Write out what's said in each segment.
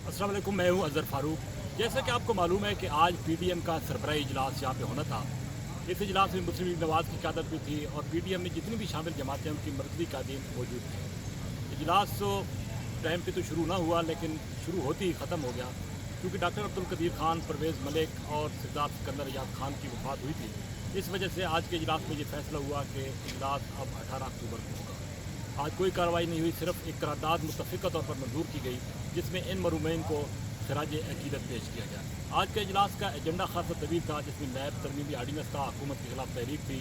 अस्सलाम वालेकुम, मैं हूं अज़हर फ़ारूक। जैसा कि आपको मालूम है कि आज पीडीएम का सरबराही इजलास यहाँ पे होना था। इस इजलास में मुस्लिम लीग नवाज़ की क़यादत भी थी और पीडीएम में जितनी भी शामिल जमातें हैं उनकी मरकज़ी कायदीन मौजूद थे। इजलास तो टाइम पे तो शुरू ना हुआ, लेकिन शुरू होते ही ख़त्म हो गया, क्योंकि डॉक्टर अब्दुल कदीर खान, परवेज़ मलिक और सरदार सिकंदर याद खान की वफ़ात हुई थी। इस वजह से आज के इजलास में ये फैसला हुआ कि इजलास अब 18 अक्टूबर को होगा। आज कोई कार्रवाई नहीं हुई, सिर्फ एक करारदाद मुतफ़िक़ा तौर पर मंजूर की गई, जिसमें इन मरूमैन को खराज अक़ीदत पेश किया गया। आज के इजलास का एजेंडा खासा तवील था, जिसमें नैब तरमीमी आर्डीनेंस था, हुकूमत के खिलाफ तहरीक थी,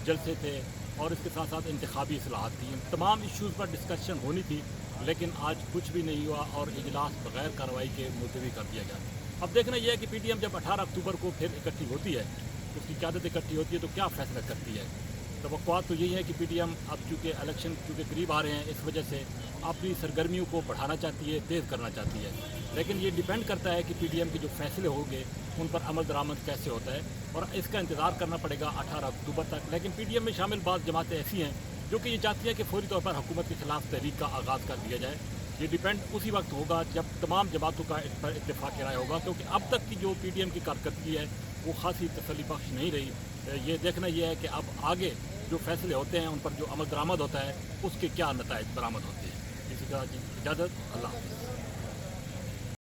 जलसे थे और इसके साथ साथ इंतखाबी इस्लाहात थी। इन तमाम इशूज़ पर डिस्कशन होनी थी, लेकिन आज कुछ भी नहीं हुआ और इजलास बग़ैर कार्रवाई के मुलतवी कर दिया गया। अब देखना यह है कि पीडीएम जब 18 अक्टूबर को फिर इकट्ठी होती है, उसकी क़यादत इकट्ठी होती है, तो क्या फ़ैसला करती है। तवक्कुआत तो यही है कि पीडीएम अब चूँकि इलेक्शन करीब आ रहे हैं, इस वजह से अपनी सरगर्मियों को बढ़ाना चाहती है, तेज़ करना चाहती है। लेकिन ये डिपेंड करता है कि पीडीएम के जो फैसले होंगे उन पर अमल दरामद कैसे होता है, और इसका इंतज़ार करना पड़ेगा 18 अक्टूबर तक। लेकिन पीडीएम में शामिल बाज़ जमातें ऐसी हैं जो कि ये चाहती हैं कि फौरी तौर पर हुकूमत के खिलाफ तहरीक का आगाज़ कर दिया जाए। ये डिपेंड उसी वक्त होगा जब तमाम जमातों का इस पर इत्तेफाक राय होगा, क्योंकि अब तक की जो पीडीएम की कारकर्दगी है वो खासी तसल्ली बख्श नहीं रही। ये देखना यह है कि अब आगे जो फैसले होते हैं उन पर जो अमल दरामद होता है उसके क्या नताइज बरामद होते हैं। इसी का इजाज़त, अल्लाह हाफ़िज़।